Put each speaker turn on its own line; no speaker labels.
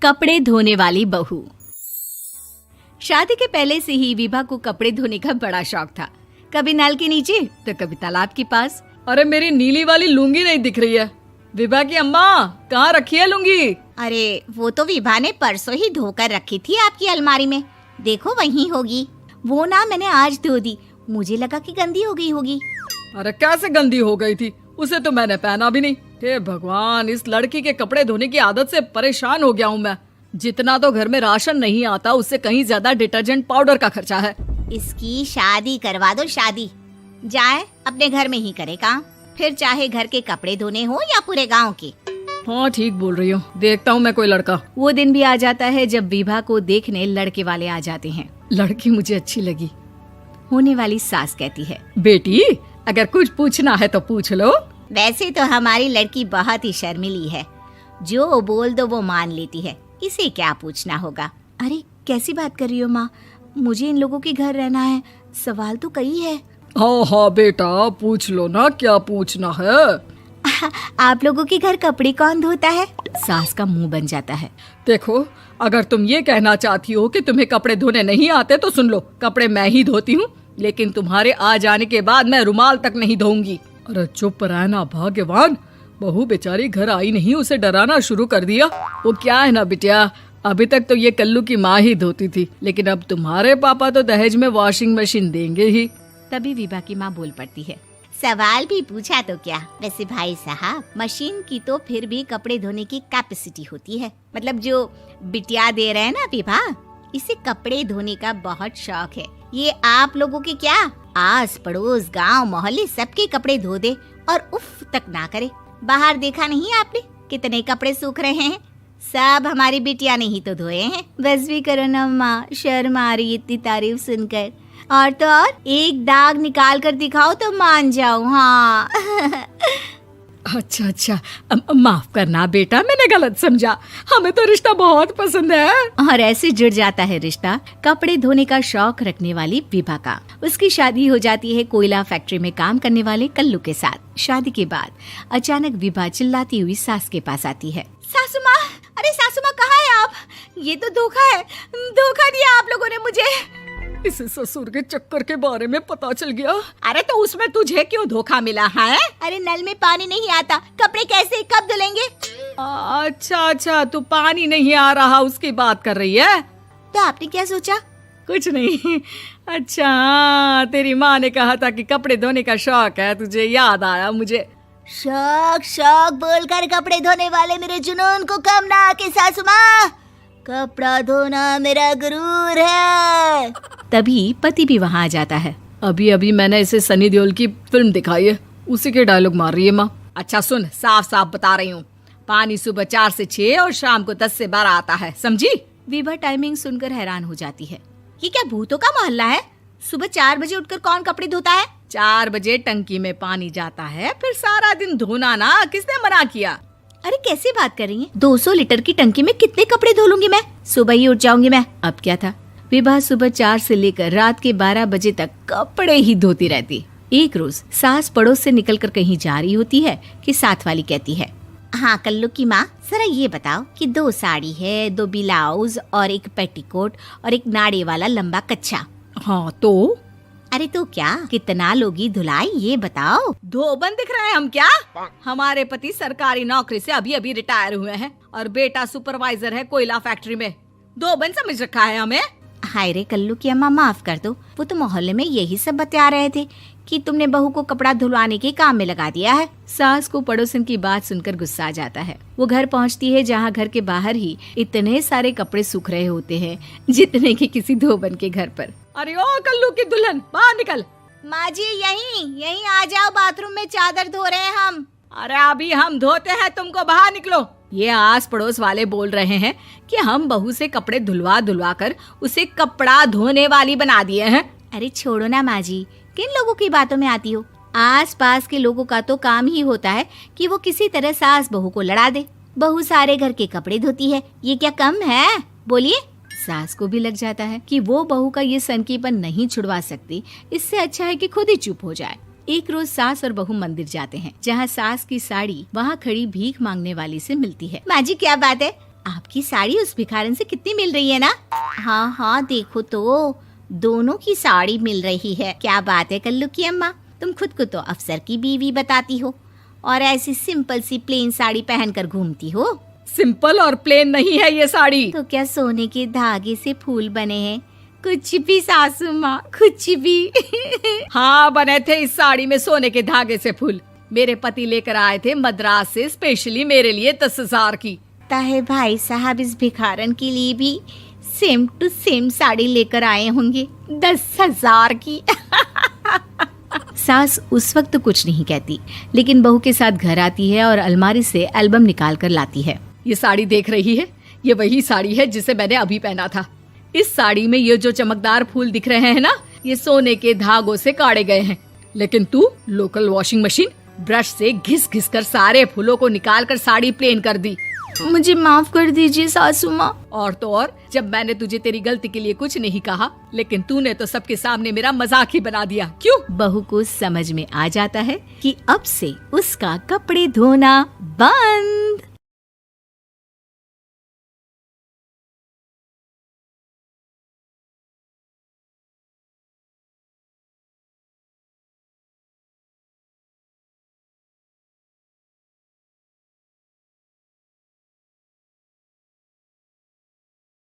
कपड़े धोने वाली बहू। शादी के पहले से ही विभा को कपड़े धोने का बड़ा शौक था। कभी नल के नीचे तो कभी तालाब के पास।
अरे मेरी नीली वाली लुंगी नहीं दिख रही है। विभा की अम्मा, कहाँ रखी है लुंगी?
अरे वो तो विभा ने परसों ही धोकर रखी थी आपकी अलमारी में, देखो वहीं होगी। वो ना मैंने आज धो दी, मुझे लगा कि गंदी हो गई होगी।
अरे कैसे गंदी हो गई थी? उसे तो मैंने पहना भी नहीं। हे भगवान, इस लड़की के कपड़े धोने की आदत से परेशान हो गया हूँ मैं। जितना तो घर में राशन नहीं आता, उससे कहीं ज्यादा डिटर्जेंट पाउडर का खर्चा है।
इसकी शादी करवा दो, शादी जाए अपने घर में ही करे काम, फिर चाहे घर के कपड़े धोने हो या पूरे गांव के।
हाँ ठीक बोल रही हूँ, देखता हूँ मैं कोई लड़का।
वो दिन भी आ जाता है जब विभा को देखने लड़के वाले आ जाते हैं।
लड़की मुझे अच्छी लगी।
होने वाली सास कहती है,
बेटी अगर कुछ पूछना है तो पूछ लो।
वैसे तो हमारी लड़की बहुत ही शर्मीली है, जो बोल दो वो मान लेती है, इसे क्या पूछना होगा।
अरे कैसी बात कर रही हो माँ, मुझे इन लोगों के घर रहना है, सवाल तो कई है।
हाँ हाँ बेटा, पूछ लो ना, क्या पूछना है।
आप लोगों के घर कपड़े कौन धोता है? सास का मुंह बन जाता है।
देखो, अगर तुम ये कहना चाहती हो कि तुम्हें कपड़े धोने नहीं आते तो सुन लो, कपड़े मैं ही धोती हूँ, लेकिन तुम्हारे आ जाने के बाद मैं रुमाल तक नहीं धोऊंगी। अरे चुप रहना भाग्यवान, बहू बेचारी घर आई नहीं, उसे डराना शुरू कर दिया। वो क्या है ना बिटिया, अभी तक तो ये कल्लू की माँ ही धोती थी, लेकिन अब तुम्हारे पापा तो दहेज में वॉशिंग मशीन देंगे ही।
तभी विभा की माँ बोल पड़ती है,
सवाल भी पूछा तो क्या। वैसे भाई साहब, मशीन की तो फिर भी कपड़े धोने की कैपेसिटी होती है। मतलब जो बिटिया दे रहे हैं ना विभा, इसे कपड़े धोने का बहुत शौक है। ये आप लोगों के क्या, आस पड़ोस गांव मोहल्ले सबके कपड़े धो दे और उफ तक ना करे। बाहर देखा नहीं आपने कितने कपड़े सूख रहे हैं? सब हमारी बिटिया ने ही तो धोए हैं।
बस भी करो ना माँ, शर्म आ रही इतनी तारीफ सुनकर। और तो और एक दाग निकाल कर दिखाओ तो मान जाऊं। हाँ
अच्छा, माफ करना बेटा, मैंने गलत समझा। हमें तो रिश्ता बहुत पसंद है।
और ऐसे जुड़ जाता है रिश्ता कपड़े धोने का शौक रखने वाली विभा का। उसकी शादी हो जाती है कोयला फैक्ट्री में काम करने वाले कल्लू के साथ। शादी के बाद अचानक विभा चिल्लाती हुई सास के पास आती है।
सासू माँ, अरे सासू माँ कहाँ है आप? ये तो धोखा है, धोखा दिया आप लोगों ने मुझे।
इसे ससुर के चक्कर के बारे में पता चल गया।
अरे तो उसमें तुझे क्यों धोखा मिला है? अरे नल में पानी नहीं आता, कपड़े कैसे कब धुलेंगे?
अच्छा, तू पानी नहीं आ रहा उसकी बात कर रही है।
तो आपने क्या सोचा?
कुछ नहीं। अच्छा, तेरी माँ ने कहा था कि कपड़े धोने का शौक है तुझे, याद आया मुझे।
शौक बोलकर कपड़े धोने वाले मेरे जुनून को कम ना आके सासू माँ, कपड़ा धोना मेरा गुरूर है।
तभी पति भी वहाँ आ जाता है।
अभी मैंने इसे सनी देओल की फिल्म दिखाई है, उसी के डायलॉग मार रही है माँ। अच्छा सुन, साफ साफ बता रही हूँ, पानी सुबह 4 से 6 और शाम को 10 से 12 आता है, समझी?
विभा टाइमिंग सुनकर हैरान हो जाती है।
ये क्या भूतों का मोहल्ला है? सुबह 4 बजे उठकर कौन कपड़े धोता है?
4 बजे टंकी में पानी जाता है, फिर सारा दिन धोना ना, किसने मना किया?
अरे कैसी बात कर रही हैं? 200 लीटर की टंकी में कितने कपड़े धो लूंगी मैं? सुबह ही उठ जाऊंगी मैं। अब क्या था, विभा सुबह 4 से लेकर रात के 12 बजे तक कपड़े ही धोती रहती। एक रोज सास पड़ोस से निकलकर कहीं जा रही होती है कि साथ वाली कहती है,
हाँ कल्लू की माँ, जरा ये बताओ कि 2 साड़ी है, 2 ब्लाउज और एक पेटीकोट और एक नाड़े वाला लंबा कच्छा।
हाँ तो?
अरे तो क्या, कितना लोगी धुलाई ये बताओ।
धोबन दिख रहे हैं हम क्या? हमारे पति सरकारी नौकरी से अभी रिटायर हुए हैं और बेटा सुपरवाइजर है कोयला फैक्ट्री में। धोबन समझ रखा है हमें?
हाय रे कल्लू की अम्मा, माफ कर दो, वो तो मोहल्ले में यही सब बता रहे थे कि तुमने बहू को कपड़ा धुलवाने के काम में लगा दिया है।
सास को पड़ोसन की बात सुनकर गुस्सा आ जाता है। वो घर पहुंचती है जहां घर के बाहर ही इतने सारे कपड़े सूख रहे होते हैं जितने कि किसी धोबन के घर पर।
अरे ओ कल्लू की दुल्हन, बाहर निकल।
माँ जी यहीं आ जाओ, बाथरूम में चादर धो रहे हैं हम।
अरे अभी हम धोते हैं, तुमको बाहर निकलो। ये आस पड़ोस वाले बोल रहे हैं कि हम बहू से कपड़े धुलवा कर उसे कपड़ा धोने वाली बना दिए हैं।
अरे छोड़ो ना माँ जी, किन लोगों की बातों में आती हो? आस पास के लोगों का तो काम ही होता है कि वो किसी तरह सास बहू को लड़ा दे। बहू सारे घर के कपड़े धोती है, ये क्या कम है? बोलिए। सास को भी लग जाता है कि वो बहू का ये सनकीपन नहीं छुड़वा सकती, इससे अच्छा है कि खुद ही चुप हो जाए। एक रोज सास और बहू मंदिर जाते हैं, जहाँ सास की साड़ी वहाँ खड़ी भीख मांगने वाली से मिलती है।
माँ जी क्या बात है, आपकी साड़ी उस भिखारन से कितनी मिल रही है ना? हाँ हाँ देखो तो, दोनों की साड़ी मिल रही है। क्या बात है कल्लू की अम्मा, तुम खुद को तो अफसर की बीवी बताती हो और ऐसी सिंपल सी प्लेन साड़ी पहनकर घूमती हो।
सिंपल और प्लेन नहीं है ये साड़ी।
तो क्या सोने के धागे से फूल बने हैं? कुछ भी सासू माँ, कुछ भी।
हाँ बने थे इस साड़ी में सोने के धागे से फूल। मेरे पति लेकर आए थे मद्रास से स्पेशली मेरे लिए 10,000 की।
ताहे भाई साहब इस भिखारन के लिए भी सेम टू सेम साड़ी लेकर आए होंगे 10,000 की।
सास उस वक्त तो कुछ नहीं कहती, लेकिन बहू के साथ घर आती है और अलमारी से एल्बम निकाल कर लाती है।
ये साड़ी देख रही है, ये वही साड़ी है जिसे मैंने अभी पहना था। इस साड़ी में ये जो चमकदार फूल दिख रहे हैं ना, ये सोने के धागों से काढ़े गए हैं। लेकिन तू लोकल वॉशिंग मशीन ब्रश से घिस घिस कर सारे फूलों को निकाल कर साड़ी प्लेन कर दी।
मुझे माफ कर दीजिए सासू माँ।
और तो और, जब मैंने तुझे तेरी गलती के लिए कुछ नहीं कहा, लेकिन तूने तो सबके सामने मेरा मजाक ही बना दिया। क्यों?
बहू को समझ में आ जाता है कि अब से उसका कपड़े धोना बंद।